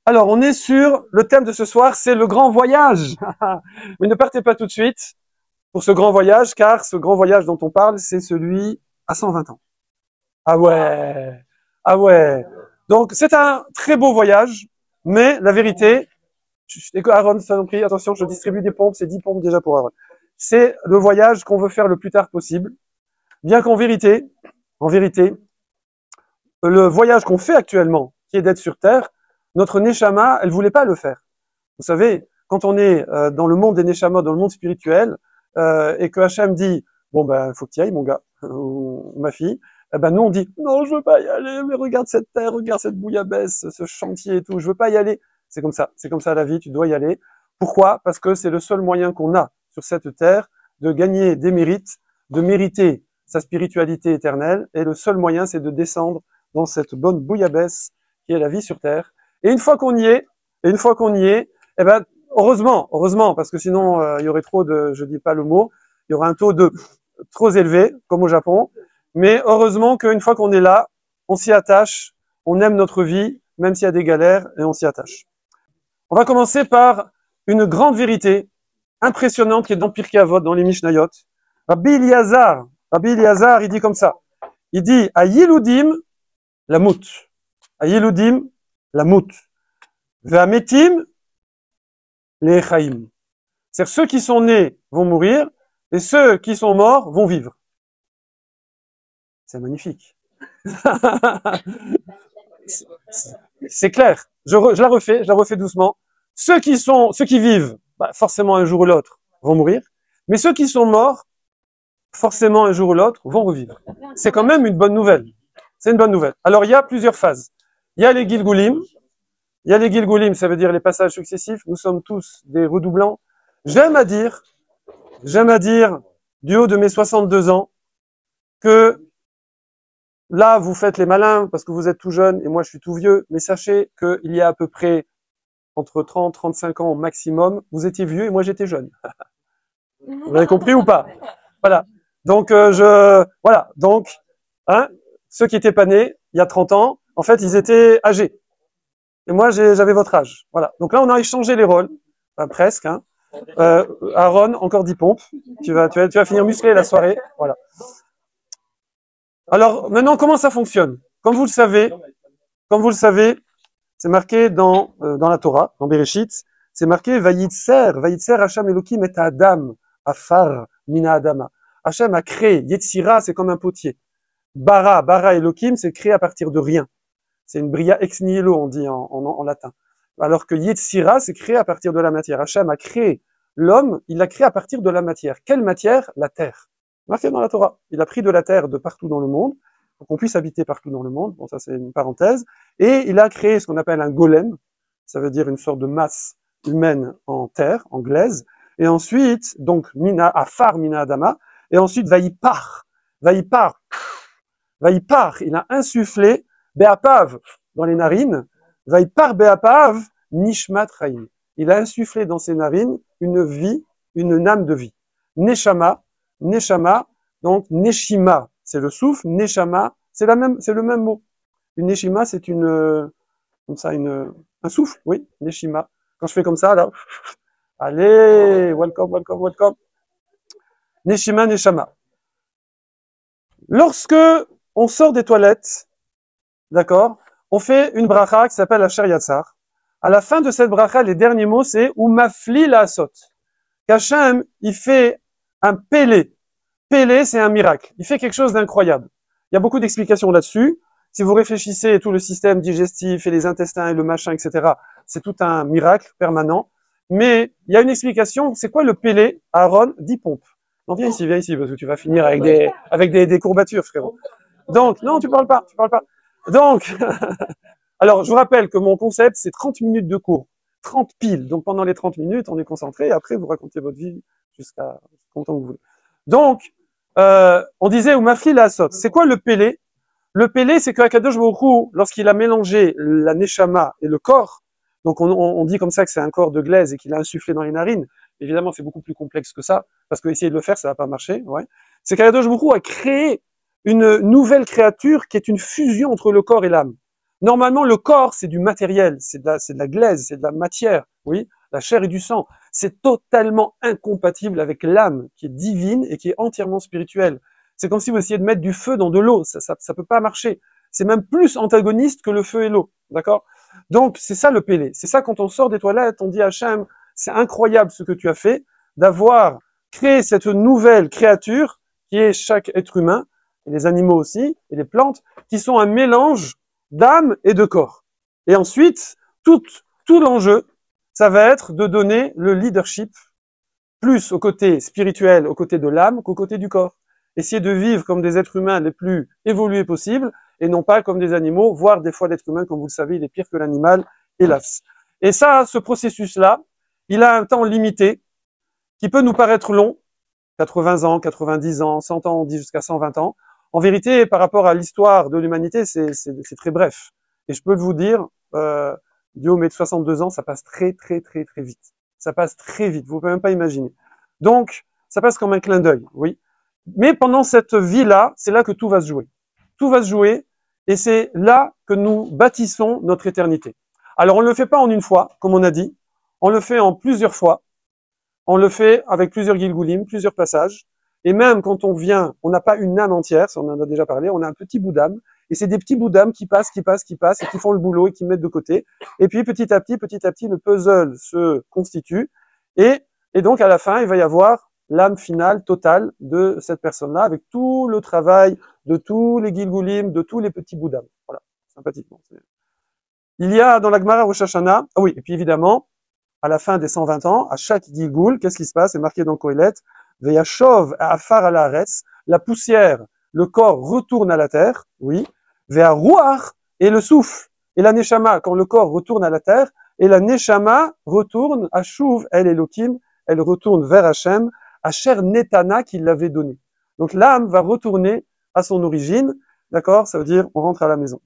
Alors, on est sur le thème de ce soir, c'est le grand voyage. Mais ne partez pas tout de suite pour ce grand voyage, car ce grand voyage dont on parle, c'est celui à 120 ans. Ah ouais, ah ouais. Donc, c'est un très beau voyage, mais la vérité, Aaron, ça en prie, attention, je distribue des pompes, c'est 10 pompes déjà pour Aaron. C'est le voyage qu'on veut faire le plus tard possible, bien qu'en vérité, le voyage qu'on fait actuellement, qui est d'être sur Terre, notre Neshama, elle voulait pas le faire. Vous savez, quand on est dans le monde des Neshama, dans le monde spirituel, et que Hachem dit, bon ben, faut que tu y ailles, mon gars, ou ma fille, eh ben nous on dit, non, je veux pas y aller, mais regarde cette terre, regarde cette bouillabaisse, ce chantier et tout, je veux pas y aller. C'est comme ça la vie, tu dois y aller. Pourquoi? Parce que c'est le seul moyen qu'on a sur cette terre de gagner des mérites, de mériter sa spiritualité éternelle, et le seul moyen, c'est de descendre dans cette bonne bouillabaisse qui est la vie sur terre. Et une fois qu'on y est, eh ben, heureusement, parce que sinon, il y aurait trop de, je dis pas le mot, il y aura un taux de trop élevé, comme au Japon. Mais heureusement qu'une fois qu'on est là, on s'y attache, on aime notre vie, même s'il y a des galères, et on s'y attache. On va commencer par une grande vérité impressionnante qui est dans Pirkei Avot, dans les Mishnayot. Rabbi Eliezer, il dit comme ça. Il dit, à Yiludim, la mout. À Yiludim, la mout. Ve'ametim, les chaim. C'est-à-dire ceux qui sont nés vont mourir et ceux qui sont morts vont vivre. C'est magnifique. C'est clair. Je la refais doucement. Ceux qui vivent, bah, forcément un jour ou l'autre vont mourir, mais ceux qui sont morts, forcément un jour ou l'autre vont revivre. C'est quand même une bonne nouvelle. C'est une bonne nouvelle. Alors il y a plusieurs phases. Il y a les Gilgulim. Ça veut dire les passages successifs. Nous sommes tous des redoublants. J'aime à dire, du haut de mes 62 ans, que là, vous faites les malins parce que vous êtes tout jeune et moi je suis tout vieux, mais sachez qu'il y a à peu près entre 30 et 35 ans au maximum, vous étiez vieux et moi j'étais jeune. Vous avez compris ou pas? Voilà. Donc, voilà. Donc, hein, ceux qui étaient pas nés il y a 30 ans, en fait, ils étaient âgés. Et moi, j'avais votre âge. Voilà. Donc là, on a échangé les rôles. Enfin, presque, hein. Aaron, encore 10 pompes. Tu vas finir musclé la soirée. Voilà. Alors, maintenant, comment ça fonctionne? Comme vous le savez, c'est marqué dans la Torah, dans Bereshit, c'est marqué Vayitser Hashem Elokim et Adam, Afar Mina Adama. Hashem a créé, Yetzira, c'est comme un potier. Bara Elokim, c'est créé à partir de rien. C'est une bria ex nihilo, on dit en latin. Alors que Yetzira, c'est créé à partir de la matière. Hashem a créé l'homme, il l'a créé à partir de la matière. Quelle matière? La terre. Marqué dans la Torah. Il a pris de la terre de partout dans le monde, pour qu'on puisse habiter partout dans le monde. Bon, ça c'est une parenthèse. Et il a créé ce qu'on appelle un golem. Ça veut dire une sorte de masse humaine en terre, en glaise. Et ensuite, donc, Afar Mina Adama. Et ensuite, Vaïpar, il a insufflé Be'apav dans les narines. Vaïpar Be'apav Nishmat Chaim. Il a insufflé dans ses narines une vie, une âme de vie. Neshama, donc Neshima, c'est le souffle, Neshama, c'est le même mot. Une Neshima, c'est un souffle, oui, Neshima. Quand je fais comme ça, là, allez, welcome. Neshima, Neshama. Lorsque on sort des toilettes, d'accord, on fait une bracha qui s'appelle la Yatzar. À la fin de cette bracha, les derniers mots, c'est Umafli la asot. Qu'Hachem, il fait un pélé. Pélé, c'est un miracle. Il fait quelque chose d'incroyable. Il y a beaucoup d'explications là-dessus. Si vous réfléchissez, tout le système digestif et les intestins et le machin, etc., c'est tout un miracle permanent. Mais il y a une explication. C'est quoi le pélé? Aaron, 10 pompes. Non, viens ici, parce que tu vas finir avec des courbatures, frérot. Donc, non, tu parles pas. Donc, alors, je vous rappelle que mon concept, c'est 30 minutes de cours. 30 piles. Donc, pendant les 30 minutes, on est concentré et après, vous racontez votre vie jusqu'à longtemps que vous voulez. Donc, on disait, ou mafli la asot. C'est quoi le pélé? Le pélé, c'est qu'Akadosh Baruch Hu, lorsqu'il a mélangé la neshama et le corps, donc on dit comme ça que c'est un corps de glaise et qu'il a insufflé dans les narines. Évidemment, c'est beaucoup plus complexe que ça, parce que essayer de le faire, ça va pas marcher, ouais. C'est qu'Akadosh Baruch Hu a créé une nouvelle créature qui est une fusion entre le corps et l'âme. Normalement, le corps, c'est du matériel, c'est de la glaise, c'est de la matière, oui, la chair et du sang. C'est totalement incompatible avec l'âme qui est divine et qui est entièrement spirituelle. C'est comme si vous essayez de mettre du feu dans de l'eau, ça peut pas marcher. C'est même plus antagoniste que le feu et l'eau, d'accord? Donc, c'est ça le pélé. C'est ça quand on sort des toilettes, on dit à Hachem, c'est incroyable ce que tu as fait, d'avoir créé cette nouvelle créature qui est chaque être humain, et les animaux aussi, et les plantes, qui sont un mélange d'âme et de corps. Et ensuite, tout l'enjeu, ça va être de donner le leadership plus au côté spirituel, au côté de l'âme, qu'au côté du corps. Essayer de vivre comme des êtres humains les plus évolués possibles, et non pas comme des animaux, voire des fois l'être humain, comme vous le savez, il est pire que l'animal, hélas. Et ça, ce processus-là, il a un temps limité, qui peut nous paraître long, 80 ans, 90 ans, 100 ans, on dit jusqu'à 120 ans. En vérité, par rapport à l'histoire de l'humanité, c'est très bref. Et je peux vous dire, du haut de 62 ans, ça passe très vite. Ça passe très vite, vous pouvez même pas imaginer. Donc, ça passe comme un clin d'œil, oui. Mais pendant cette vie-là, c'est là que tout va se jouer. Tout va se jouer, et c'est là que nous bâtissons notre éternité. Alors, on ne le fait pas en une fois, comme on a dit. On le fait en plusieurs fois. On le fait avec plusieurs Gilgulim, plusieurs passages. Et même quand on vient, on n'a pas une âme entière, ça on en a déjà parlé, on a un petit bout d'âme. Et c'est des petits bouts d'âme qui passent, et qui font le boulot et qui mettent de côté. Et puis petit à petit, le puzzle se constitue. Et donc à la fin, il va y avoir l'âme finale totale de cette personne-là, avec tout le travail de tous les Gilgulim, de tous les petits bouts d'âme. Voilà, sympathiquement. Il y a dans la Gemara Rosh Hashanah, ah oui, et puis évidemment, à la fin des 120 ans, à chaque Gilgul, qu'est-ce qui se passe? C'est marqué dans Kohelet, Veyashov afar ala haaretz, la poussière, le corps retourne à la terre, oui, Veyaruach, et le souffle, et la neshama, quand le corps retourne à la terre, et la neshama retourne à Shuv, elle Elohim, elle retourne vers Hachem, Asher Netana qui l'avait donné. Donc l'âme va retourner à son origine, d'accord? Ça veut dire on rentre à la maison.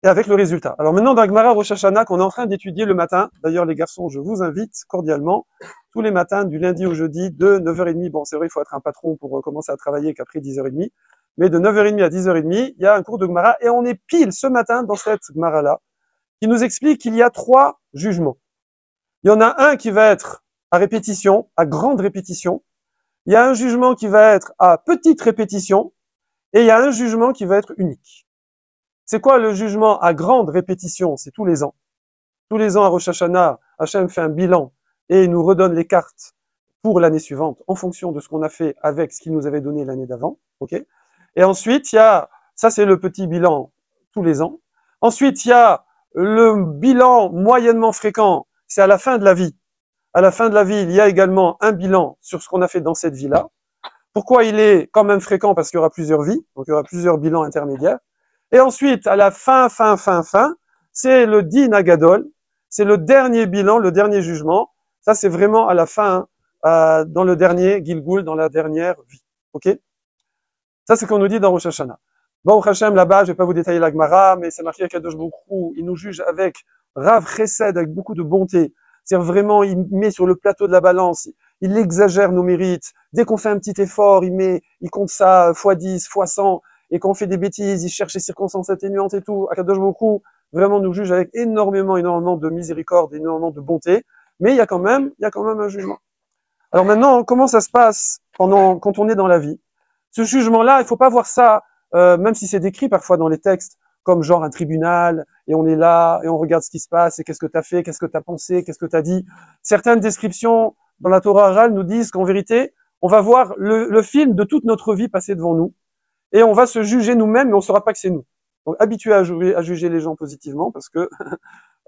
Et avec le résultat. Alors maintenant, dans la Gemara Rosh Hashanah, qu'on est en train d'étudier le matin, d'ailleurs les garçons, je vous invite cordialement, tous les matins, du lundi au jeudi, de 9h30, bon c'est vrai, il faut être un patron pour commencer à travailler qu'après 10h30, mais de 9h30 à 10h30, il y a un cours de Gemara, et on est pile ce matin dans cette Gemara-là, qui nous explique qu'il y a 3 jugements. Il y en a un qui va être à répétition, à grande répétition, il y a un jugement qui va être à petite répétition, et il y a un jugement qui va être unique. C'est quoi le jugement à grande répétition? C'est tous les ans. Tous les ans à Rosh Hashanah, Hachem fait un bilan et il nous redonne les cartes pour l'année suivante en fonction de ce qu'on a fait avec ce qu'il nous avait donné l'année d'avant. Ok? Et ensuite, il y a, ça c'est le petit bilan tous les ans. Ensuite, il y a le bilan moyennement fréquent, c'est à la fin de la vie. À la fin de la vie, il y a également un bilan sur ce qu'on a fait dans cette vie-là. Pourquoi il est quand même fréquent? Parce qu'il y aura plusieurs vies, donc il y aura plusieurs bilans intermédiaires. Et ensuite, à la fin, c'est le din agadol, c'est le dernier bilan, le dernier jugement. Ça, c'est vraiment à la fin, dans le dernier Gilgul, dans la dernière vie. Ok? Ça, c'est ce qu'on nous dit dans Rosh Hashanah. Bon, Hashem, là-bas, je vais pas vous détailler la Gemara, mais c'est marqué à Kadosh Baruch Hu, il nous juge avec Rav Chesed, avec beaucoup de bonté. C'est-à-dire vraiment, il met sur le plateau de la balance, il exagère nos mérites. Dès qu'on fait un petit effort, il compte ça x10, x100. Et quand on fait des bêtises, il cherche les circonstances atténuantes et tout. Akadosh Baruch Hu vraiment nous juge avec énormément de miséricorde, énormément de bonté. Mais il y a quand même un jugement. Alors maintenant, comment ça se passe quand on est dans la vie? Ce jugement-là, il faut pas voir ça, même si c'est décrit parfois dans les textes, comme genre un tribunal, et on est là, et on regarde ce qui se passe, et qu'est-ce que tu as fait, qu'est-ce que tu as pensé, qu'est-ce que tu as dit. Certaines descriptions dans la Torah orale nous disent qu'en vérité, on va voir le film de toute notre vie passer devant nous. Et on va se juger nous-mêmes, mais on ne saura pas que c'est nous. Donc, habitués à juger les gens positivement, parce que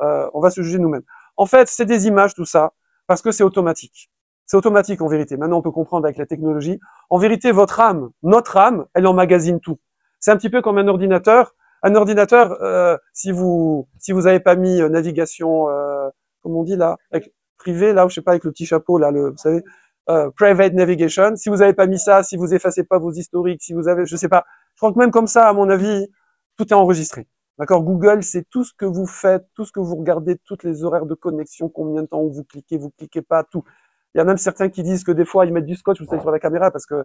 on va se juger nous-mêmes. En fait, c'est des images, tout ça, parce que c'est automatique. C'est automatique en vérité. Maintenant, on peut comprendre avec la technologie. En vérité, votre âme, notre âme, elle emmagasine tout. C'est un petit peu comme un ordinateur. Un ordinateur, si vous avez pas mis navigation, comme on dit là, avec, privé là, ou je sais pas, avec le petit chapeau là, vous savez. Private Navigation, si vous n'avez pas mis ça, si vous effacez pas vos historiques, si vous avez, je sais pas, je crois que même comme ça, à mon avis, tout est enregistré. D'accord? Google, c'est tout ce que vous faites, tout ce que vous regardez, toutes les horaires de connexion, combien de temps vous cliquez pas, tout. Il y a même certains qui disent que des fois, ils mettent du scotch, vous savez, sur la caméra parce que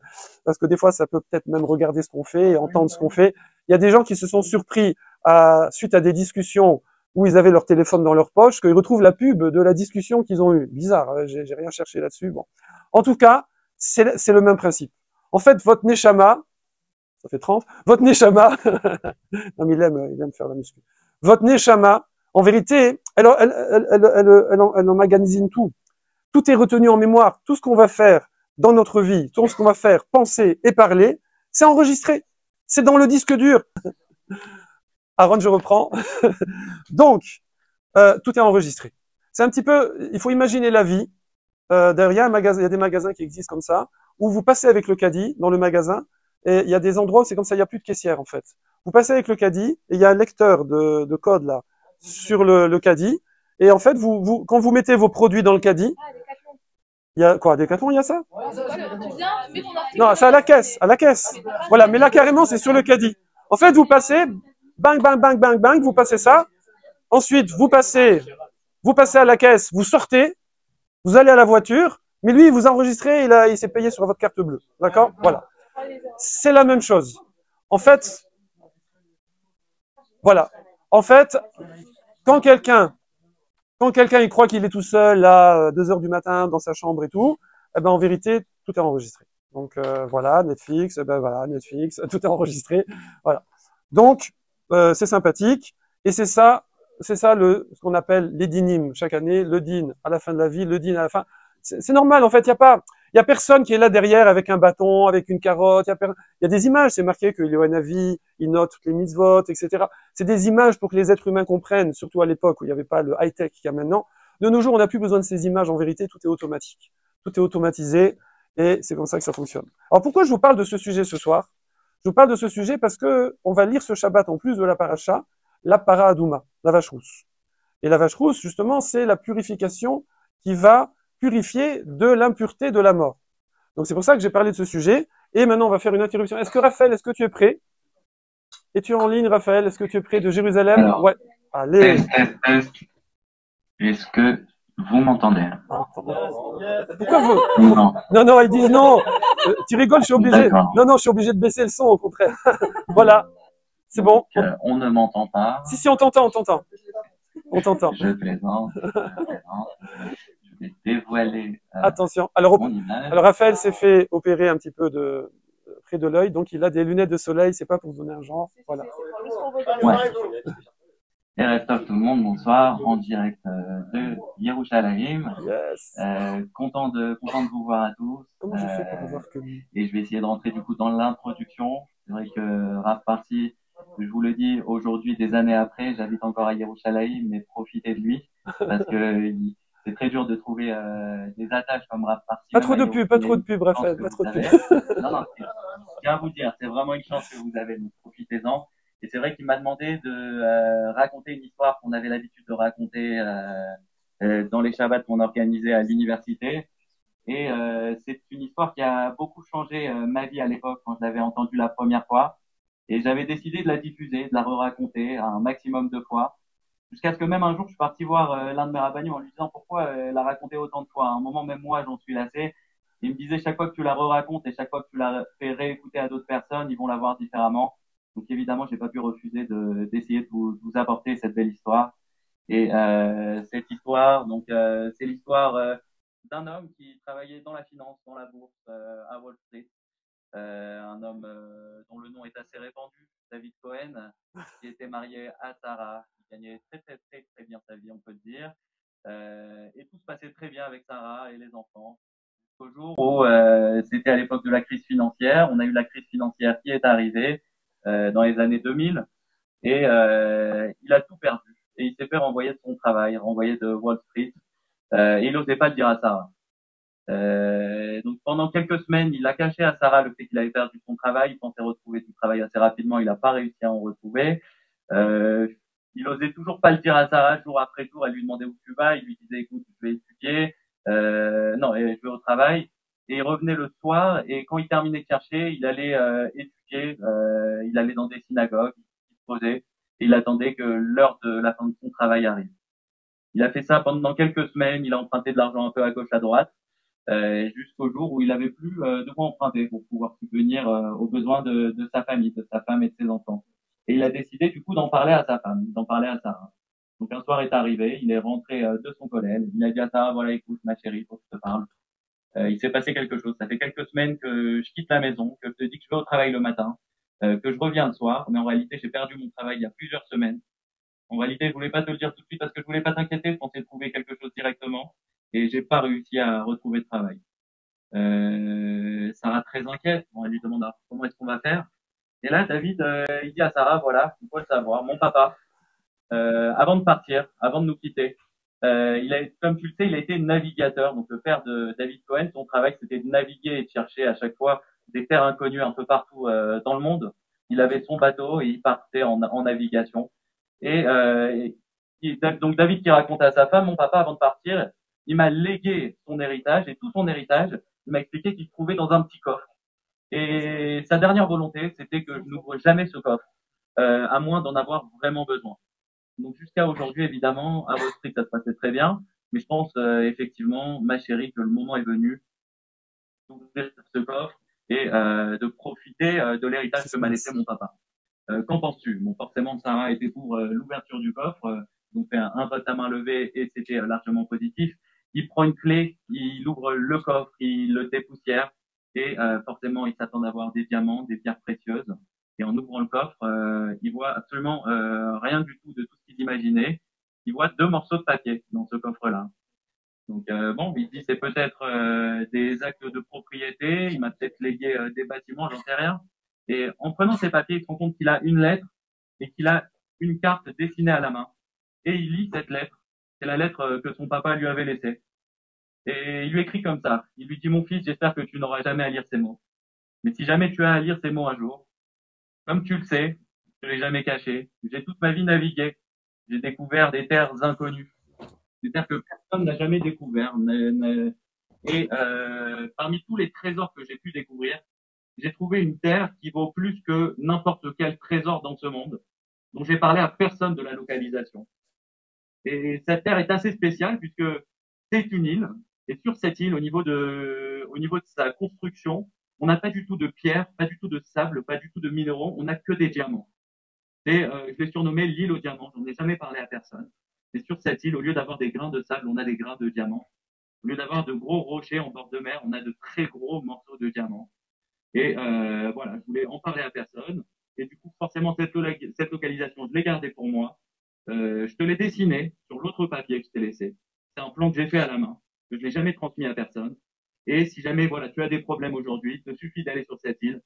des fois, ça peut peut-être même regarder ce qu'on fait et entendre ce qu'on fait. Il y a des gens qui se sont surpris suite à des discussions où ils avaient leur téléphone dans leur poche, qu'ils retrouvent la pub de la discussion qu'ils ont eue. Bizarre, hein, j'ai rien cherché là-dessus. Bon. En tout cas, c'est le même principe. En fait, votre neshama, ça fait 30, votre neshama, non mais il aime faire la muscu. Votre neshama, en vérité, elle emmagasine tout. Tout est retenu en mémoire. Tout ce qu'on va faire dans notre vie, tout ce qu'on va faire, penser et parler, c'est enregistré. C'est dans le disque dur. Aaron, je reprends. Donc, tout est enregistré. C'est un petit peu, il faut imaginer la vie. Derrière un magasin, il y a des magasins qui existent comme ça, où vous passez avec le caddie dans le magasin, et il y a des endroits où c'est comme ça, il n'y a plus de caissière en fait. Vous passez avec le caddie, et il y a un lecteur de code là sur le caddie, et en fait, quand vous mettez vos produits dans le caddie, il y a quoi, Decathlon, il y a ça? Non, c'est à la caisse, à la caisse. Voilà, mais là carrément, c'est sur le caddie. En fait, vous passez, bang, bang, bang, bang, bang, vous passez ça. Ensuite, vous passez à la caisse, vous sortez, vous allez à la voiture, mais lui, vous enregistrez, il s'est payé sur votre carte bleue. D'accord? Voilà. C'est la même chose. En fait, voilà. En fait, quand quelqu'un il croit qu'il est tout seul là, 2 heures du matin dans sa chambre et tout, eh ben en vérité, tout est enregistré. Donc voilà, Netflix, Netflix, tout est enregistré. Voilà. Donc c'est sympathique et c'est ça ce qu'on appelle les dinim chaque année, le din à la fin de la vie, le din à la fin. C'est normal en fait, il y a personne qui est là derrière avec un bâton, avec une carotte, il y a des images, c'est marqué que Yohanavi, il note toutes les mitzvot, etc. C'est des images pour que les êtres humains comprennent, surtout à l'époque où il n'y avait pas le high-tech qu'il y a maintenant. De nos jours, on n'a plus besoin de ces images, en vérité, tout est automatique. Tout est automatisé, et c'est comme ça que ça fonctionne. Alors pourquoi je vous parle de ce sujet ce soir? Je vous parle de ce sujet parce que on va lire ce Shabbat en plus de la paracha, la para Adouma, la vache rousse. Et la vache rousse, justement, c'est la purification qui va purifier de l'impureté de la mort. Donc c'est pour ça que j'ai parlé de ce sujet. Et maintenant, on va faire une interruption. Est-ce que Raphaël, est-ce que tu es prêt? Es-tu en ligne, Raphaël? Est-ce que tu es prêt de Jérusalem? Alors, Ouais. Allez. test. Est-ce que vous m'entendez? Pourquoi vous? Non. Non, ils disent non. Tu rigoles, je suis obligé. D'accord. Non, je suis obligé de baisser le son, au contraire. Voilà. C'est bon. On ne m'entend pas. Si, on t'entend. On t'entend. Je plaisante. Je vais dévoiler Attention. mon image. Alors Raphaël s'est fait opérer un petit peu près de l'œil, donc il a des lunettes de soleil. C'est pas pour vous donner un genre. Voilà. Ouais. Et reste tout le monde, bonsoir, en direct de Yerushalayim. Yes. Content de vous voir à tous. Comment je fais pour avoir que Et je vais essayer de rentrer du coup dans l'introduction. C'est vrai que Raph Parsi, je vous le dis, aujourd'hui, des années après, j'habite encore à Yerushalayim, mais profitez de lui, parce que c'est très dur de trouver des attaches comme Raph Parsi. pas trop de pub, Raphaël, pas trop de pub. Non, je tiens à vous dire, c'est vraiment une chance que vous avez, donc profitez-en. Et c'est vrai qu'il m'a demandé de raconter une histoire qu'on avait l'habitude de raconter dans les Shabbats qu'on organisait à l'université. Et c'est une histoire qui a beaucoup changé ma vie à l'époque quand je l'avais entendue la première fois. Et j'avais décidé de la diffuser, de la re-raconter un maximum de fois. Jusqu'à ce que même un jour, je suis parti voir l'un de mes rabbinim en lui disant pourquoi la raconter autant de fois. À un moment, même moi, j'en suis lassé. Il me disait chaque fois que tu la re-racontes et chaque fois que tu la fais réécouter à d'autres personnes, ils vont la voir différemment. Donc évidemment, j'ai pas pu refuser d'essayer de vous apporter cette belle histoire. Et cette histoire, donc c'est l'histoire d'un homme qui travaillait dans la finance, dans la bourse, à Wall Street. Un homme dont le nom est assez répandu, David Cohen, qui était marié à Sarah, qui gagnait très bien sa vie, on peut le dire. Et tout se passait très bien avec Sarah et les enfants. Au jour où c'était à l'époque de la crise financière, on a eu la crise financière qui est arrivée dans les années 2000 et il a tout perdu. Et il s'est fait renvoyer de son travail, renvoyer de Wall Street. Et il n'osait pas le dire à Sarah. Donc pendant quelques semaines, il a caché à Sarah le fait qu'il avait perdu son travail. Il pensait retrouver du travail assez rapidement. Il n'a pas réussi à en retrouver. Il osait toujours pas le dire à Sarah jour après jour. Elle lui demandait où tu vas. Il lui disait écoute, je vais étudier. Non, je vais au travail. Et il revenait le soir. Et quand il terminait de chercher, il allait étudier. Il allait dans des synagogues. Il se posait. Et il attendait que l'heure de la fin de son travail arrive. Il a fait ça pendant quelques semaines. Il a emprunté de l'argent un peu à gauche, à droite. jusqu'au jour où il avait plus de quoi emprunter pour pouvoir subvenir aux besoins de sa famille, de sa femme et de ses enfants. Et il a décidé du coup d'en parler à sa femme, d'en parler à Sarah. Donc un soir est arrivé, il est rentré de son collège, il a dit à Sarah, voilà, écoute ma chérie, faut que je te parle. Il s'est passé quelque chose. Ça fait quelques semaines que je quitte la maison, que je te dis que je vais au travail le matin, que je reviens le soir, mais en réalité j'ai perdu mon travail il y a plusieurs semaines. En réalité, je voulais pas te le dire tout de suite parce que je voulais pas t'inquiéter, je pensais trouver quelque chose directement et j'ai pas réussi à retrouver de travail. Sarah très inquiète, on lui demande comment est-ce qu'on va faire. Et là, David, il dit à Sarah, voilà, il faut le savoir, mon papa, avant de partir, avant de nous quitter, comme tu le sais, il a été navigateur. Donc le père de David Cohen, son travail, c'était de naviguer et de chercher à chaque fois des terres inconnues un peu partout dans le monde. Il avait son bateau et il partait en navigation. Et, donc David qui raconte à sa femme, mon papa, avant de partir, il m'a légué son héritage et tout son héritage, il m'a expliqué qu'il se trouvait dans un petit coffre. Et sa dernière volonté, c'était que je n'ouvre jamais ce coffre, à moins d'en avoir vraiment besoin. Donc jusqu'à aujourd'hui, évidemment, à Wall Street, ça se passait très bien. Mais je pense effectivement, ma chérie, que le moment est venu d'ouvrir ce coffre et de profiter de l'héritage que m'a laissé mon papa. Qu'en penses-tu? Bon, forcément, Sarah était pour l'ouverture du coffre, donc fait un vote à main levée et c'était largement positif. Il prend une clé, il ouvre le coffre, il le dépoussière et forcément, il s'attend d'avoir des diamants, des pierres précieuses. Et en ouvrant le coffre, il voit absolument rien du tout de tout ce qu'il imaginait. Il voit deux morceaux de papier dans ce coffre-là. Donc bon, il dit c'est peut-être des actes de propriété, il m'a peut-être légué des bâtiments, j'en sais rien. Et en prenant ces papiers, il se rend compte qu'il a une lettre et qu'il a une carte dessinée à la main. Et il lit cette lettre. C'est la lettre que son papa lui avait laissée. Et il lui écrit comme ça. Il lui dit, mon fils, j'espère que tu n'auras jamais à lire ces mots. Mais si jamais tu as à lire ces mots un jour, comme tu le sais, je ne l'ai jamais caché. J'ai toute ma vie navigué. J'ai découvert des terres inconnues. Des terres que personne n'a jamais découvert. Et parmi tous les trésors que j'ai pu découvrir, j'ai trouvé une terre qui vaut plus que n'importe quel trésor dans ce monde, dont j'ai parlé à personne de la localisation. Et cette terre est assez spéciale puisque c'est une île. Et sur cette île, au niveau de sa construction, on n'a pas du tout de pierre, pas du tout de sable, pas du tout de minéraux, on n'a que des diamants. Et je l'ai surnommé l'île aux diamants. J'en ai jamais parlé à personne. Et sur cette île, au lieu d'avoir des grains de sable, on a des grains de diamants. Au lieu d'avoir de gros rochers en bord de mer, on a de très gros morceaux de diamants. Et voilà, je voulais en parler à personne. Et du coup, forcément, cette localisation, je l'ai gardée pour moi. Je te l'ai dessiné sur l'autre papier que je t'ai laissé. C'est un plan que j'ai fait à la main, que je n'ai jamais transmis à personne. Et si jamais voilà, tu as des problèmes aujourd'hui, il te suffit d'aller sur cette île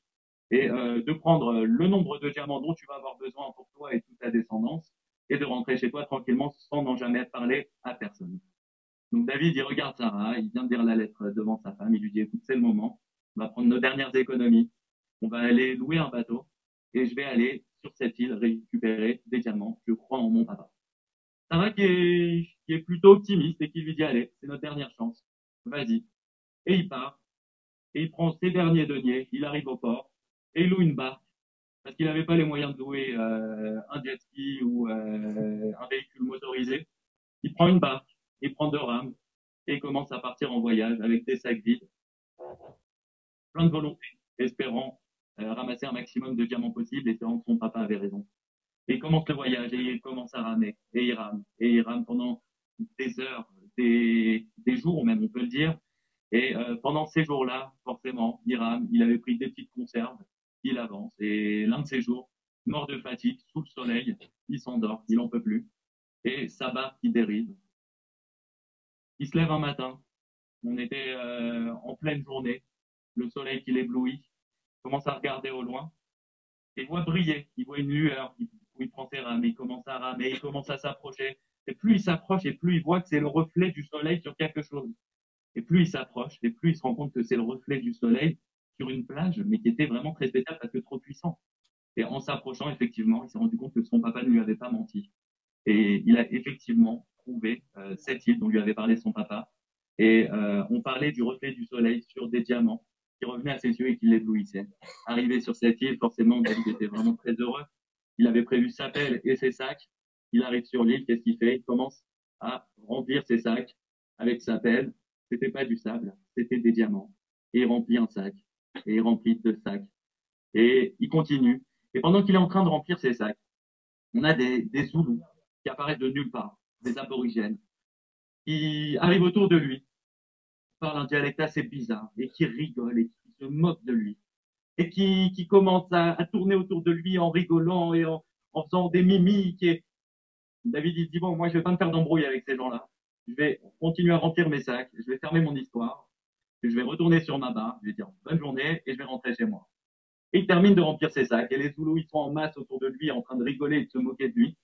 et de prendre le nombre de diamants dont tu vas avoir besoin pour toi et toute ta descendance et de rentrer chez toi tranquillement sans n'en jamais parler à personne. Donc David, il regarde Sarah, il vient de lire la lettre devant sa femme, il lui dit, écoute, c'est le moment, on va prendre nos dernières économies, on va aller louer un bateau et je vais aller sur cette île récupérer des diamants, je crois en mon papa. Sarah qui est plutôt optimiste et qui lui dit, allez, c'est notre dernière chance, vas-y. Et il part, et il prend ses derniers deniers, il arrive au port, et il loue une barque, parce qu'il n'avait pas les moyens de louer un jet ski ou un véhicule motorisé. Il prend une barque, il prend deux rames, et il commence à partir en voyage avec des sacs vides, plein de volonté, espérant ramasser un maximum de diamants possible, espérant que son papa avait raison. Et il commence le voyage, et il commence à ramer, et il rame pendant des heures, des jours même, on peut le dire. Et pendant ces jours-là, forcément, il rame, il avait pris des petites conserves, il avance, et l'un de ces jours, mort de fatigue, sous le soleil, il s'endort, il n'en peut plus, et sa barque qui dérive. Il se lève un matin, on était en pleine journée, le soleil qui l'éblouit, commence à regarder au loin, et voit briller, il voit une lueur, où il prend ses rames, il commence à ramer, il commence à s'approcher, et plus il s'approche, et plus il voit que c'est le reflet du soleil sur quelque chose. Et plus il s'approche, et plus il se rend compte que c'est le reflet du soleil sur une plage, mais qui était vraiment très spéciale parce que trop puissant. Et en s'approchant, effectivement, il s'est rendu compte que son papa ne lui avait pas menti. Et il a effectivement trouvé cette île dont lui avait parlé son papa. Et on parlait du reflet du soleil sur des diamants qui revenaient à ses yeux et qui l'éblouissaient. Arrivé sur cette île, forcément, David était vraiment très heureux. Il avait prévu sa pelle et ses sacs. Il arrive sur l'île, qu'est-ce qu'il fait? Il commence à remplir ses sacs avec sa pelle. C'était pas du sable, c'était c'était des diamants. Et il remplit un sac. Et il remplit deux sacs. Et il continue. Et pendant qu'il est en train de remplir ses sacs, on a des Zoulous qui apparaissent de nulle part, des aborigènes, qui arrivent autour de lui, parlent un dialecte assez bizarre, et qui rigolent et qui se moquent de lui. Et qui commencent à tourner autour de lui en rigolant et en faisant des mimiques. Et David, il se dit, bon, moi, je vais pas me faire d'embrouille avec ces gens-là. Je vais continuer à remplir mes sacs, je vais fermer mon histoire, je vais retourner sur ma barre, je vais dire bonne journée et je vais rentrer chez moi. Et il termine de remplir ses sacs et les Zoulous, ils sont en masse autour de lui en train de rigoler et de se moquer de lui.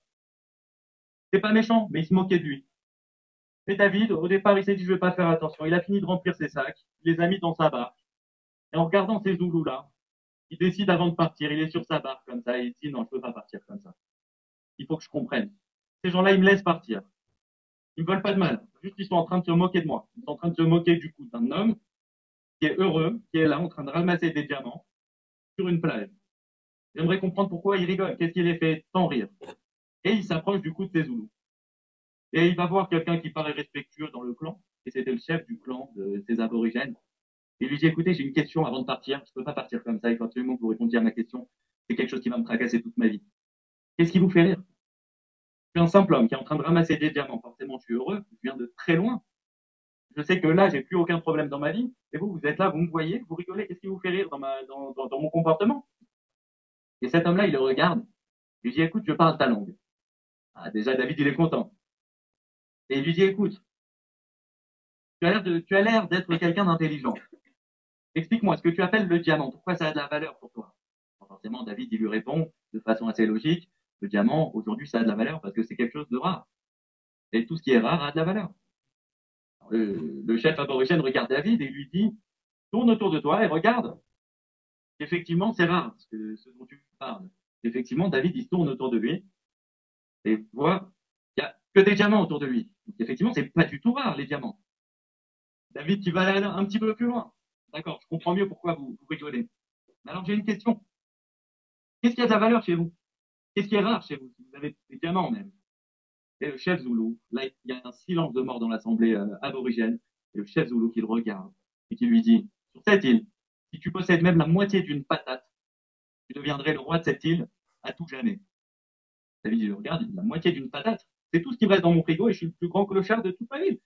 C'est pas méchant, mais ils se moquaient de lui. Et David, au départ, il s'est dit, je vais pas faire attention. Il a fini de remplir ses sacs, il les a mis dans sa barque. Et en regardant ces Zoulous-là, il décide avant de partir, il est sur sa barque comme ça, et il dit, non, je peux pas partir comme ça. Il faut que je comprenne. Ces gens-là, ils me laissent partir. Ils me veulent pas de mal. Juste, ils sont en train de se moquer de moi. Ils sont en train de se moquer du coup d'un homme qui est heureux, qui est là en train de ramasser des diamants sur une plage. J'aimerais comprendre pourquoi il rigole. Qu'est-ce qui les fait tant rire? Et il s'approche du coup de ses Zoulous. Et il va voir quelqu'un qui paraît respectueux dans le clan. Et c'était le chef du clan de ces aborigènes. Il lui dit, écoutez, j'ai une question avant de partir. Je peux pas partir comme ça. Il faut absolument que vous répondiez à ma question. C'est quelque chose qui va me tracasser toute ma vie. Qu'est-ce qui vous fait rire? Je suis un simple homme qui est en train de ramasser des diamants. Forcément, je suis heureux. Je viens de très loin. Je sais que là, j'ai plus aucun problème dans ma vie. Et vous, vous êtes là, vous me voyez, vous rigolez. Qu'est-ce qui vous fait rire dans mon comportement? Et cet homme-là, il le regarde. Il lui dit, écoute, je parle ta langue. Ah, déjà, David, il est content. Et il lui dit, écoute, tu as l'air d'être quelqu'un d'intelligent. Explique-moi ce que tu appelles le diamant. Pourquoi ça a de la valeur pour toi? Forcément, David, il lui répond de façon assez logique. Le diamant, aujourd'hui, ça a de la valeur parce que c'est quelque chose de rare. Et tout ce qui est rare a de la valeur. Le chef aborigène regarde David et lui dit, tourne autour de toi et regarde. Effectivement, c'est rare ce dont tu parles. Effectivement, David, il se tourne autour de lui et voit qu'il n'y a que des diamants autour de lui. Donc, effectivement, c'est pas du tout rare, les diamants. David, tu vas aller un petit peu plus loin. D'accord, je comprends mieux pourquoi vous rigolez. Mais alors, j'ai une question. Qu'est-ce qui a de la valeur chez vous? Qu'est-ce qui est rare chez vous? Si vous avez des diamants même. Et le chef Zoulou, là, il y a un silence de mort dans l'assemblée aborigène. Et le chef Zoulou qui le regarde et qui lui dit, sur cette île, si tu possèdes même la moitié d'une patate, tu deviendrais le roi de cette île à tout jamais. David, il le regarde, il dit, la moitié d'une patate, c'est tout ce qui me reste dans mon frigo et je suis le plus grand clochard de toute ma ville.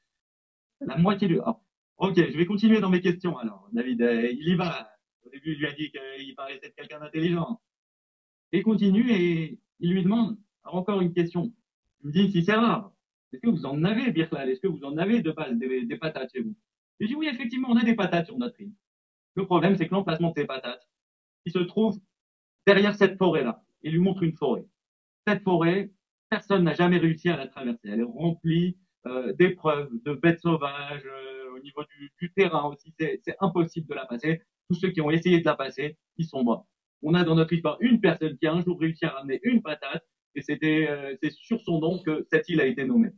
La moitié de... Oh, ok, je vais continuer dans mes questions alors. David, il y va. Au début, il lui a dit qu'il paraissait être quelqu'un d'intelligent. Et il continue et il lui demande, alors encore une question. Il me dit, si c'est rare, est-ce que vous en avez, Birklal? Est-ce que vous en avez de base des patates chez vous? Il dit, oui, effectivement, on a des patates sur notre île. Le problème, c'est que l'emplacement de ces patates, il se trouve derrière cette forêt-là. Il lui montre une forêt. Cette forêt, personne n'a jamais réussi à la traverser. Elle est remplie d'épreuves, de bêtes sauvages, au niveau du terrain aussi, c'est impossible de la passer. Tous ceux qui ont essayé de la passer, ils sont morts. On a dans notre histoire une personne qui a un jour réussi à ramener une patate, et c'est sur son nom que cette île a été nommée.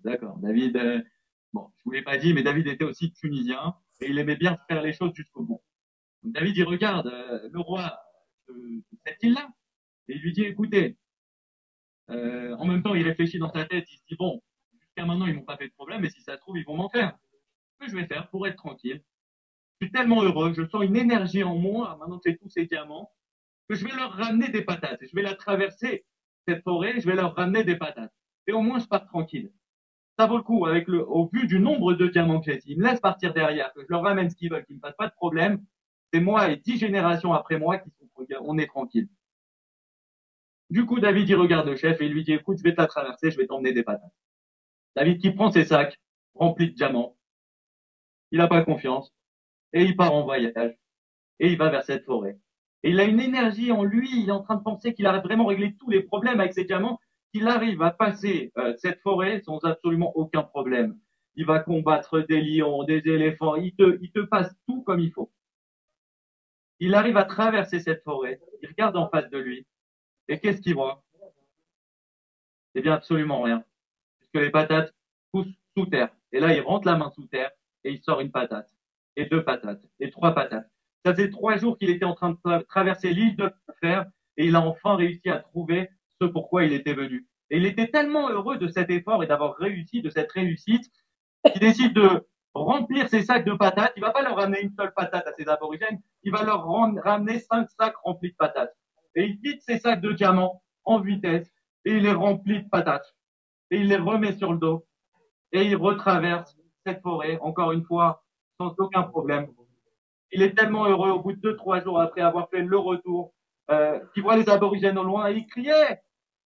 D'accord, David, bon, je vous l'ai pas dit, mais David était aussi tunisien, et il aimait bien faire les choses jusqu'au bout. Donc David, il regarde le roi de cette île-là, et il lui dit, écoutez, en même temps, il réfléchit dans sa tête, il se dit, bon, jusqu'à maintenant, ils m'ont pas fait de problème, mais si ça se trouve, ils vont m'en faire. Ce que je vais faire pour être tranquille, je suis tellement heureux, je sens une énergie en moi, maintenant que j'ai tous ces diamants, que je vais leur ramener des patates. Je vais la traverser, cette forêt, je vais leur ramener des patates. Et au moins, je pars tranquille. Ça vaut le coup, au vu du nombre de diamants que j'ai. S'ils me laissent partir derrière, que je leur ramène ce qu'ils veulent, qu'ils ne me fassent pas de problème, c'est moi et 10 générations après moi qui sont, on est tranquille. Du coup, David, il regarde le chef et il lui dit, écoute, je vais te la traverser, je vais t'emmener des patates. David qui prend ses sacs remplis de diamants, il n'a pas confiance, et il part en voyage, et il va vers cette forêt. Et il a une énergie en lui, il est en train de penser qu'il a vraiment réglé tous les problèmes avec ses diamants, qu'il arrive à passer cette forêt sans absolument aucun problème. Il va combattre des lions, des éléphants, il te passe tout comme il faut. Il arrive à traverser cette forêt, il regarde en face de lui, et qu'est-ce qu'il voit? Eh bien, absolument rien, puisque les patates poussent sous terre. Et là, il rentre la main sous terre, et il sort une patate, et deux patates, et trois patates. Ça faisait 3 jours qu'il était en train de traverser l'île de fer et il a enfin réussi à trouver ce pourquoi il était venu. Et il était tellement heureux de cet effort et d'avoir réussi, de cette réussite, qu'il décide de remplir ses sacs de patates. Il va pas leur ramener une seule patate à ces aborigènes, il va leur ramener 5 sacs remplis de patates. Et il quitte ses sacs de diamants en vitesse et il les remplit de patates. Et il les remet sur le dos et il retraverse cette forêt, encore une fois, sans aucun problème. Il est tellement heureux au bout de 2-3 jours après avoir fait le retour, qu'il voit les aborigènes au loin et il criait,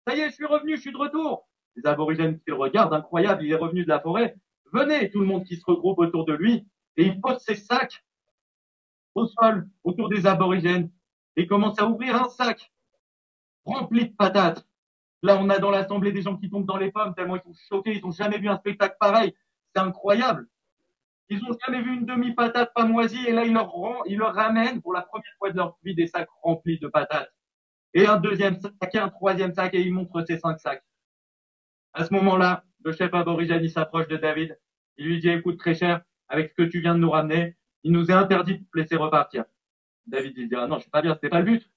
ça y est, je suis revenu, je suis de retour. Les aborigènes qui le regardent, incroyable, il est revenu de la forêt. Venez, tout le monde qui se regroupe autour de lui et il pose ses sacs au sol, autour des aborigènes et commence à ouvrir un sac rempli de patates. Là, on a dans l'assemblée des gens qui tombent dans les pommes tellement ils sont choqués, ils n'ont jamais vu un spectacle pareil. C'est incroyable. Ils n'ont jamais vu une demi-patate pas moisie et là, il leur ramène pour la première fois de leur vie des sacs remplis de patates. Et un deuxième sac et un troisième sac et il montre ses 5 sacs. À ce moment-là, le chef aborigène, il s'approche de David. Il lui dit, écoute, très cher, avec ce que tu viens de nous ramener, il nous est interdit de te laisser repartir. David, il dit, ah non, je suis pas bien, c'était pas le but.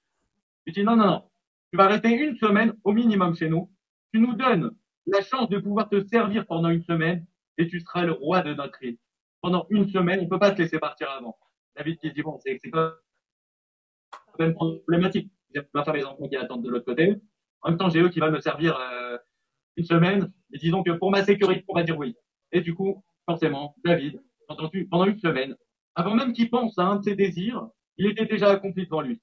Il dit, non, non, non. Tu vas rester une semaine au minimum chez nous. Tu nous donnes la chance de pouvoir te servir pendant une semaine et tu seras le roi de notre île. Pendant une semaine, on peut pas te laisser partir avant. David qui dit, bon, c'est quand même problématique. J'ai ma femme et les enfants qui attendent de l'autre côté. En même temps, j'ai eux qui veulent me servir une semaine. Et disons que pour ma sécurité, on va dire oui. Et du coup, forcément, David, pendant une semaine, avant même qu'il pense à un de ses désirs, il était déjà accompli devant lui.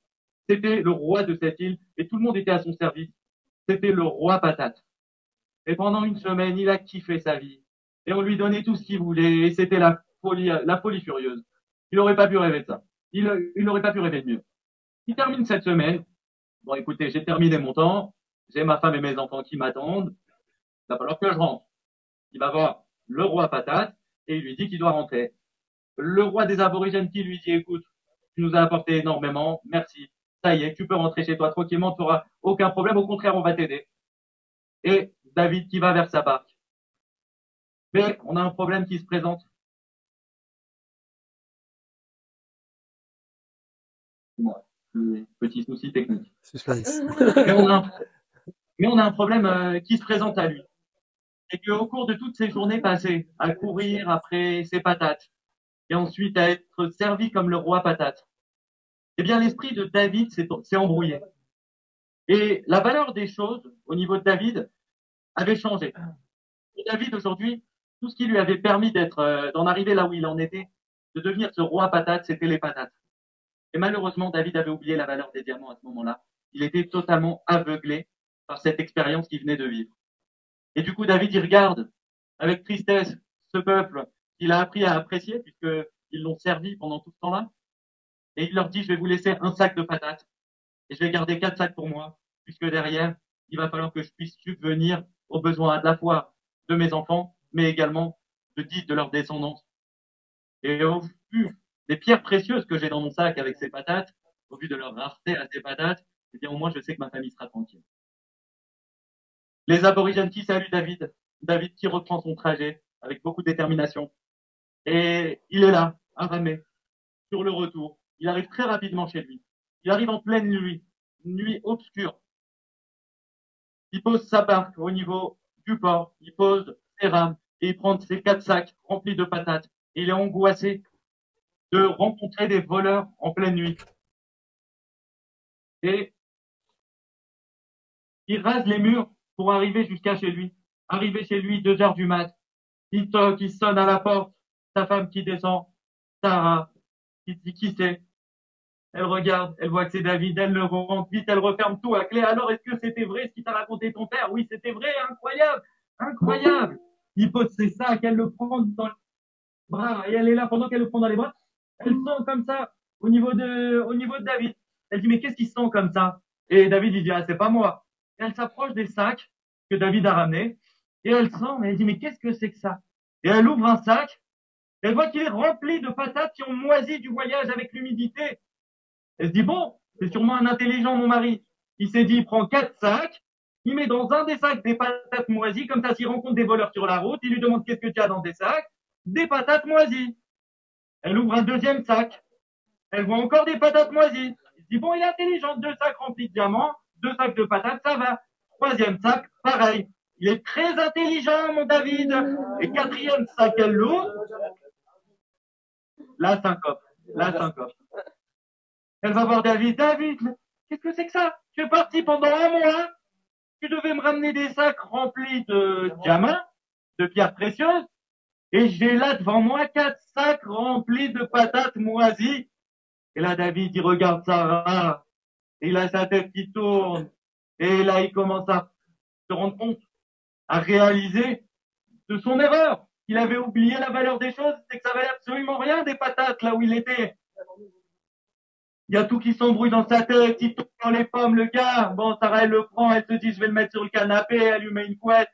C'était le roi de cette île et tout le monde était à son service. C'était le roi patate. Et pendant une semaine, il a kiffé sa vie. Et on lui donnait tout ce qu'il voulait. Et c'était la folie furieuse. Il n'aurait pas pu rêver de ça. Il n'aurait pas pu rêver de mieux. Il termine cette semaine. Bon, écoutez, j'ai terminé mon temps. J'ai ma femme et mes enfants qui m'attendent. Il va falloir que je rentre. Il va voir le roi patate et il lui dit qu'il doit rentrer. Le roi des aborigènes qui lui dit, écoute, tu nous as apporté énormément. Merci. Ça y est, tu peux rentrer chez toi tranquillement. Tu n'auras aucun problème. Au contraire, on va t'aider. Et David qui va vers sa barque. Mais on a un problème qui se présente. Moi, petit souci technique. Suspense. Mais on a un problème qui se présente à lui. C'est qu'au cours de toutes ces journées passées à courir après ses patates et ensuite à être servi comme le roi patate, eh bien l'esprit de David s'est embrouillé. Et la valeur des choses au niveau de David avait changé. Et David aujourd'hui, tout ce qui lui avait permis d'en arriver là où il en était, de devenir ce roi patate, c'était les patates. Et malheureusement, David avait oublié la valeur des diamants à ce moment-là. Il était totalement aveuglé par cette expérience qu'il venait de vivre. Et du coup, David, il regarde avec tristesse ce peuple qu'il a appris à apprécier puisqu'ils l'ont servi pendant tout ce temps-là. Et il leur dit, je vais vous laisser un sac de patates et je vais garder 4 sacs pour moi puisque derrière, il va falloir que je puisse subvenir aux besoins à la fois de mes enfants, mais également de leur descendance. Et au vu des pierres précieuses que j'ai dans mon sac avec ces patates, au vu de leur rareté à ces patates, eh bien au moins je sais que ma famille sera tranquille. Les aborigènes qui saluent David, David qui reprend son trajet avec beaucoup de détermination. Et il est là, à ramer, sur le retour. Il arrive très rapidement chez lui. Il arrive en pleine nuit, une nuit obscure. Il pose sa barque au niveau du port, il pose ses rames et il prend ses 4 sacs remplis de patates. Et il est angoissé de rencontrer des voleurs en pleine nuit. Et il rase les murs pour arriver jusqu'à chez lui. Arrivé chez lui, 2 heures du mat. Il toque, il sonne à la porte. Sa femme qui descend, Sarah, qui dit qui c'est. Elle regarde, elle voit que c'est David, elle le rentre vite, elle referme tout à clé. Alors, est-ce que c'était vrai ce qu'il t'a raconté ton père? Oui, c'était vrai, incroyable, incroyable. Il pose ses sacs, elle le prend dans les bras et elle est là pendant qu'elle le prend dans les bras. Elle sent comme ça au niveau de David. Elle dit, mais qu'est-ce qui sent comme ça? Et David, il dit, ah, c'est pas moi. Et elle s'approche des sacs que David a ramenés et elle sent, mais elle dit, mais qu'est-ce que c'est que ça? Et elle ouvre un sac, et elle voit qu'il est rempli de patates qui ont moisi du voyage avec l'humidité. Elle se dit, bon, c'est sûrement un intelligent, mon mari. Il s'est dit, il prend 4 sacs, il met dans un des sacs des patates moisies, comme ça, s'il rencontre des voleurs sur la route, il lui demande qu'est-ce que tu as dans tes sacs? Des patates moisies. Elle ouvre un deuxième sac. Elle voit encore des patates moisies. Il se dit, bon, il est intelligent, 2 sacs remplis de diamants, 2 sacs de patates, ça va. Troisième sac, pareil. Il est très intelligent, mon David. Et quatrième sac, elle l'ouvre. la syncope, la syncope. Elle va voir David. David, qu'est-ce que c'est que ça? Tu es parti pendant un mois. Tu devais me ramener des sacs remplis de diamants, de pierres précieuses. Et j'ai là devant moi 4 sacs remplis de patates moisies. Et là, David, il regarde Sarah. Il a sa tête qui tourne. Et là, il commence à se rendre compte, à réaliser de son erreur. Il avait oublié la valeur des choses, c'est que ça valait absolument rien des patates là où il était. Il y a tout qui s'embrouille dans sa tête, il tombe dans les pommes, le gars. Bon, Sarah, elle le prend, elle se dit, je vais le mettre sur le canapé, elle lui met une couette.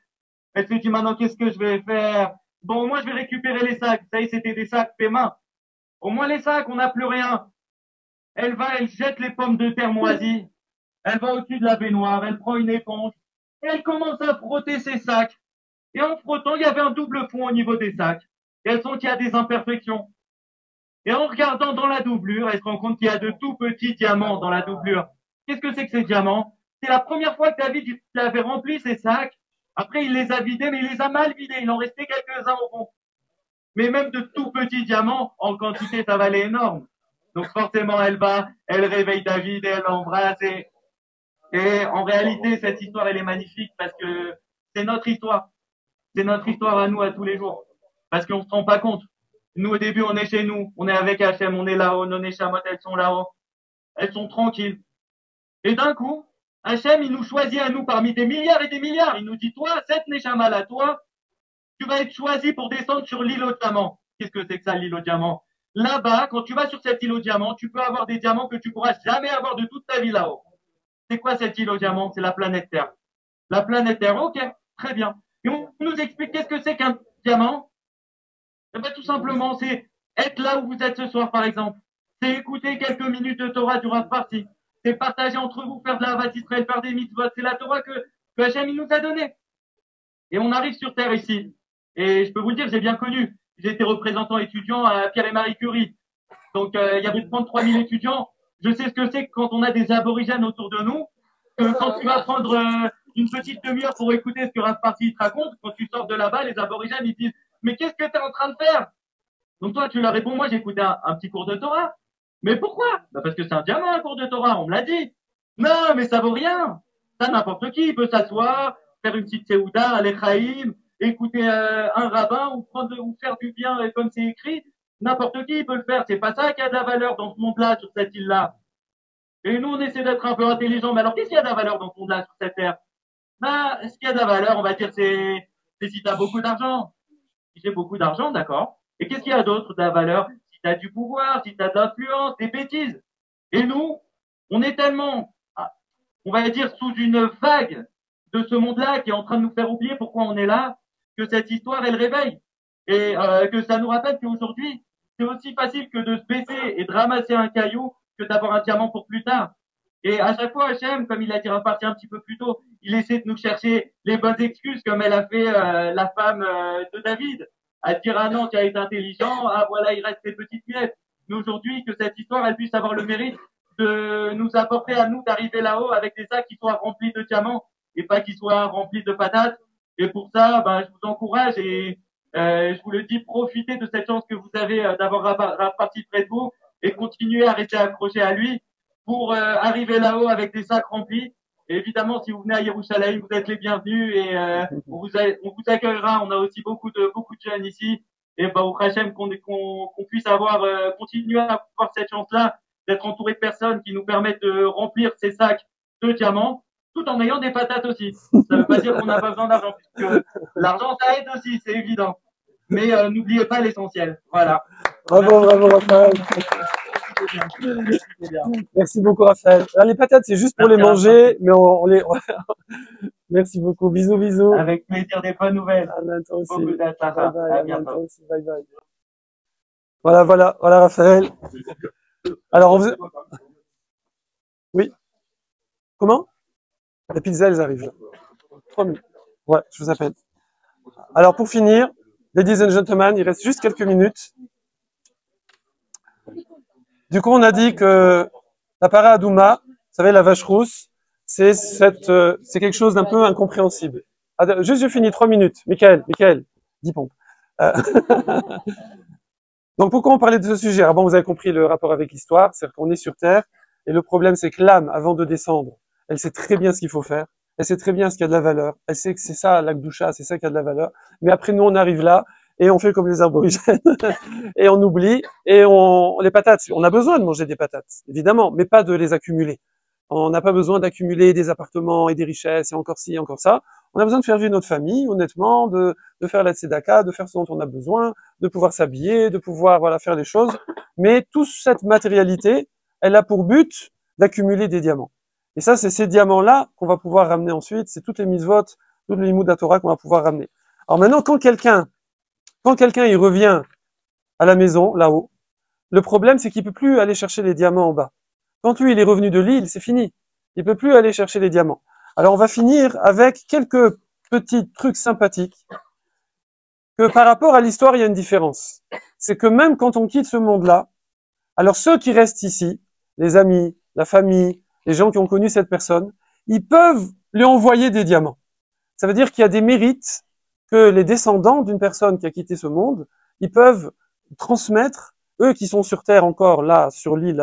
Elle se dit, maintenant, qu'est-ce que je vais faire? Bon, moi, je vais récupérer les sacs. Ça y est, c'était des sacs faits main. Au moins, les sacs, on n'a plus rien. Elle va, elle jette les pommes de terre moisies. Elle va au-dessus de la baignoire, elle prend une éponge. Et elle commence à frotter ses sacs. Et en frottant, il y avait un double fond au niveau des sacs. Et elle sent qu'il y a des imperfections. Et en regardant dans la doublure, elle se rend compte qu'il y a de tout petits diamants dans la doublure. Qu'est-ce que c'est que ces diamants? C'est la première fois que David il avait rempli ses sacs. Après, il les a vidés, mais il les a mal vidés. Il en restait quelques-uns au fond. Mais même de tout petits diamants, en quantité, ça valait énorme. Donc forcément, elle va, elle réveille David et elle l'embrasse. Et en réalité, cette histoire, elle est magnifique parce que c'est notre histoire. C'est notre histoire à nous, à tous les jours. Parce qu'on se rend pas compte. Nous, au début, on est chez nous. On est avec Hachem, on est là-haut. Nos Neshamot, elles sont là-haut. Elles sont tranquilles. Et d'un coup, Hachem, il nous choisit à nous parmi des milliards et des milliards. Il nous dit, toi, cette Neshama là, toi, tu vas être choisi pour descendre sur l'île aux diamants. Qu'est-ce que c'est que ça, l'île aux diamants? Là-bas, quand tu vas sur cette île aux diamants, tu peux avoir des diamants que tu pourras jamais avoir de toute ta vie là-haut. C'est quoi cette île aux diamants? C'est la planète Terre. La planète Terre, ok, très bien. Et on nous explique qu'est-ce que c'est qu'un diamant? Eh ben, tout simplement, c'est être là où vous êtes ce soir, par exemple. C'est écouter quelques minutes de Torah du Rav Parsi. C'est partager entre vous, faire de la Havat Israël, faire des mitzvot. C'est la Torah que Hachem, il nous a donnée. Et on arrive sur Terre ici. Et je peux vous le dire, j'ai bien connu. J'ai été représentant étudiant à Pierre et Marie Curie. Donc, il y avait 33 000 étudiants. Je sais ce que c'est que quand on a des aborigènes autour de nous, que quand tu vas prendre une petite demi-heure pour écouter ce que Rav Parsi te raconte, quand tu sors de là-bas, les aborigènes, ils disent, mais qu'est-ce que tu es en train de faire? Donc toi, tu leur réponds, moi, j'ai écouté un petit cours de Torah. Mais pourquoi? Bah parce que c'est un diamant, un cours de Torah, on me l'a dit. Non, mais ça vaut rien. Ça, n'importe qui peut s'asseoir, faire une petite séouda, aller Chaïm, écouter un rabbin ou faire du bien comme c'est écrit. N'importe qui peut le faire. C'est pas ça qui a de la valeur dans ce monde-là, sur cette île-là. Et nous, on essaie d'être un peu intelligents. Mais alors, qu'est-ce qu'il y a de la valeur dans ce monde-là, sur cette terre? Bah, ce qu'il y a de la valeur, on va dire, c'est si tu as beaucoup d'argent. Si j'ai beaucoup d'argent, d'accord. Et qu'est-ce qu'il y a d'autre de la valeur? Si tu as du pouvoir, si tu as de l'influence, des bêtises. Et nous, on est tellement, on va dire, sous une vague de ce monde-là qui est en train de nous faire oublier pourquoi on est là, que cette histoire, elle réveille. Et que ça nous rappelle qu'aujourd'hui, c'est aussi facile que de se baisser et de ramasser un caillou que d'avoir un diamant pour plus tard. Et à chaque fois, Hachem, comme il a dit reparti un petit peu plus tôt, il essaie de nous chercher les bonnes excuses, comme elle a fait la femme de David, à dire ah non, tu as été intelligent, ah voilà, il reste tes petites miettes. Mais aujourd'hui, que cette histoire, elle puisse avoir le mérite de nous apporter à nous d'arriver là-haut avec des sacs qui soient remplis de diamants et pas qui soient remplis de patates. Et pour ça, ben, je vous encourage et je vous le dis, profitez de cette chance que vous avez d'avoir reparti près de vous et continuez à rester accroché à lui pour arriver là-haut avec des sacs remplis. Et évidemment, si vous venez à Yerushalayim, vous êtes les bienvenus et on vous accueillera. On a aussi beaucoup de jeunes ici. Et bah, au Hachem, qu'on puisse avoir continuer à avoir cette chance-là d'être entouré de personnes qui nous permettent de remplir ces sacs de diamants, tout en ayant des patates aussi. Ça veut pas dire qu'on n'a pas besoin d'argent, puisque l'argent ça aide aussi, c'est évident. Mais n'oubliez pas l'essentiel. Voilà. Bravo, bravo Raphaël. Merci beaucoup Raphaël. Alors, les patates, c'est juste pour les manger, mais on les... Merci beaucoup. Bisous, bisous. Avec plaisir, des bonnes nouvelles. À bientôt aussi. Beaucoup d'athlètes. Bye bye. Aussi. Bye bye. Voilà Raphaël. Alors, on faisait... Oui. Comment? Les pizzas, elles arrivent. 3 minutes. Ouais, je vous appelle. Alors, pour finir, ladies and gentlemen, il reste juste quelques minutes. Du coup, on a dit que la para Adouma, vous savez, la vache rousse, c'est quelque chose d'un peu incompréhensible. Juste, je finis 3 minutes. Michael, 10 pompes. Donc pourquoi on parlait de ce sujet? Alors bon, vous avez compris le rapport avec l'histoire, c'est-à-dire qu'on est sur Terre, et le problème c'est que l'âme, avant de descendre, elle sait très bien ce qu'il faut faire, elle sait très bien ce qui a de la valeur, elle sait que c'est ça, l'Akdoucha, c'est ça qui a de la valeur, mais après nous on arrive là, et on fait comme les aborigènes, et on oublie, et les patates, on a besoin de manger des patates, évidemment, mais pas de les accumuler. On n'a pas besoin d'accumuler des appartements et des richesses, et encore ci, et encore ça. On a besoin de faire vivre notre famille, honnêtement, de faire la tzedaka, de faire ce dont on a besoin, de pouvoir s'habiller, de pouvoir, voilà, faire des choses. Mais toute cette matérialité, elle a pour but d'accumuler des diamants. Et ça, c'est ces diamants-là qu'on va pouvoir ramener ensuite. C'est toutes les mitzvot, toutes les limoud Torah qu'on va pouvoir ramener. Alors maintenant, quand quelqu'un, il revient à la maison, là-haut, le problème, c'est qu'il peut plus aller chercher les diamants en bas. Quand lui, il est revenu de l'île, c'est fini. Il peut plus aller chercher les diamants. Alors, on va finir avec quelques petits trucs sympathiques. Que par rapport à l'histoire, il y a une différence. C'est que même quand on quitte ce monde-là, alors ceux qui restent ici, les amis, la famille, les gens qui ont connu cette personne, ils peuvent lui envoyer des diamants. Ça veut dire qu'il y a des mérites que les descendants d'une personne qui a quitté ce monde, ils peuvent transmettre, eux qui sont sur Terre encore là, sur l'île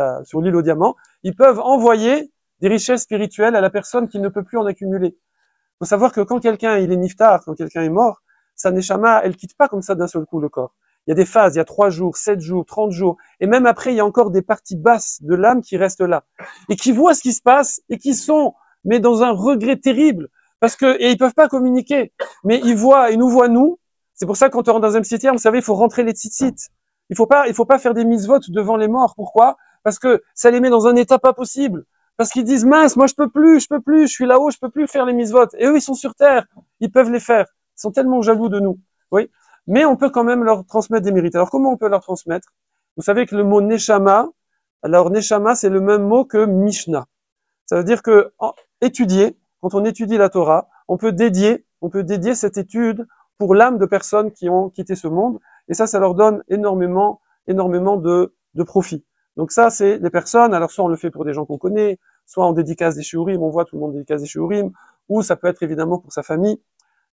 aux diamants, ils peuvent envoyer des richesses spirituelles à la personne qui ne peut plus en accumuler. Il faut savoir que quand quelqu'un il est niftar, quand quelqu'un est mort, sa neshama, elle quitte pas comme ça d'un seul coup le corps. Il y a des phases, il y a 3 jours, 7 jours, 30 jours, et même après, il y a encore des parties basses de l'âme qui restent là, et qui voient ce qui se passe, et qui sont, mais dans un regret terrible, parce que, et ils peuvent pas communiquer, mais ils nous voient nous. C'est pour ça que quand on rentre dans un cimetière, vous savez, il faut rentrer les tzitzit. Il faut pas faire des mitzvot devant les morts. Pourquoi? Parce que ça les met dans un état pas possible. Parce qu'ils disent, mince, moi je peux plus, je suis là-haut, je peux plus faire les mitzvot. Et eux, ils sont sur terre, ils peuvent les faire. Ils sont tellement jaloux de nous. Oui. Mais on peut quand même leur transmettre des mérites. Alors comment on peut leur transmettre? Vous savez que le mot neshama, alors neshama, c'est le même mot que Mishnah. Ça veut dire que étudier, quand on étudie la Torah, on peut dédier cette étude pour l'âme de personnes qui ont quitté ce monde. Et ça leur donne énormément de profit. Donc ça, c'est les personnes, alors soit on le fait pour des gens qu'on connaît, soit on dédicace des shiurim, on voit tout le monde dédicace des shiurim, ou ça peut être évidemment pour sa famille.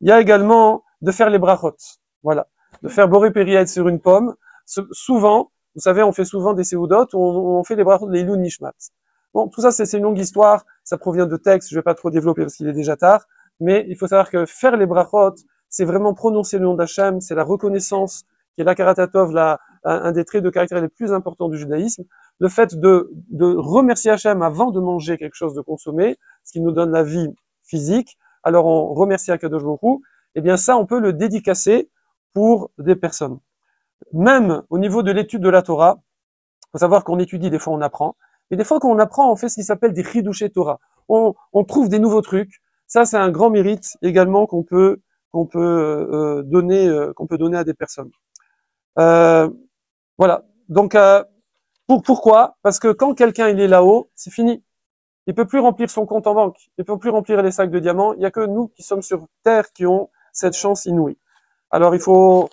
Il y a également de faire les brachot, voilà, de faire boré périède sur une pomme. Souvent, vous savez, on fait souvent des seudot, on fait les brachot de l'Ilou Nishmat. Bon, tout ça, c'est une longue histoire, ça provient de textes, je vais pas trop développer parce qu'il est déjà tard, mais il faut savoir que faire les brachot, c'est vraiment prononcer le nom d'Hachem, c'est la reconnaissance, qui est la karatatov, un des traits de caractère les plus importants du judaïsme, le fait de remercier Hachem avant de manger quelque chose de consommé, ce qui nous donne la vie physique, alors on remercie Akadosh Baruch Hu, eh bien ça, on peut le dédicacer pour des personnes. Même au niveau de l'étude de la Torah, il faut savoir qu'on étudie, des fois on apprend, et des fois quand on apprend, on fait ce qui s'appelle des chidouché Torah. On trouve des nouveaux trucs. Ça, c'est un grand mérite également qu'on peut donner à des personnes. Voilà. Donc, pourquoi? Parce que quand quelqu'un il est là-haut, c'est fini. Il peut plus remplir son compte en banque. Il peut plus remplir les sacs de diamants. Il y a que nous qui sommes sur Terre qui ont cette chance inouïe. Alors, il faut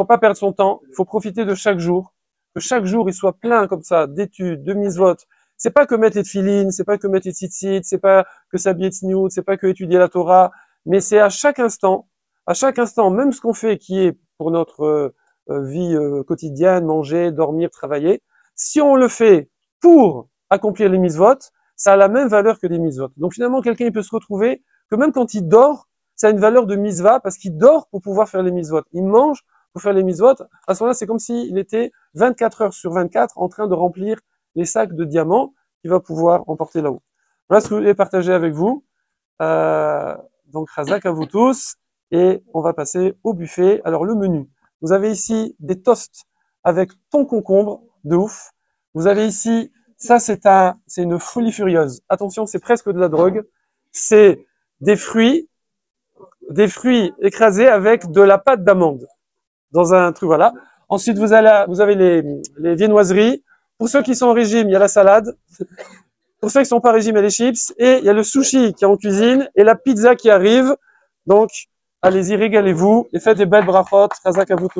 pas perdre son temps. Il faut profiter de chaque jour. Que chaque jour, il soit plein comme ça d'études, de mitzvot. C'est pas que mettre les tefilines, c'est pas que mettre les tzitzit, c'est pas que s'habiller tzniut, c'est pas que étudier la Torah, mais c'est à chaque instant, même ce qu'on fait qui est pour notre vie quotidienne, manger, dormir, travailler, si on le fait pour accomplir les mitzvot, ça a la même valeur que les mitzvot. Donc finalement, quelqu'un il peut se retrouver que même quand il dort, ça a une valeur de mitzvah parce qu'il dort pour pouvoir faire les mitzvot. Il mange pour faire les mitzvot. À ce moment-là, c'est comme s'il était 24 heures sur 24 en train de remplir les sacs de diamants qu'il va pouvoir emporter là-haut. Voilà ce que je voulais partager avec vous. Donc, Chazak à vous tous. Et on va passer au buffet. Alors, le menu. Vous avez ici des toasts avec thon concombre, de ouf. Vous avez ici, ça c'est une folie furieuse. Attention, c'est presque de la drogue. C'est des fruits écrasés avec de la pâte d'amande. Dans un truc, voilà. Ensuite, vous avez les viennoiseries. Pour ceux qui sont en régime, il y a la salade. Pour ceux qui sont pas en régime, il y a les chips. Et il y a le sushi qui est en cuisine et la pizza qui arrive. Donc, allez-y, régalez-vous et faites des belles brachot. Chazak à vous tous.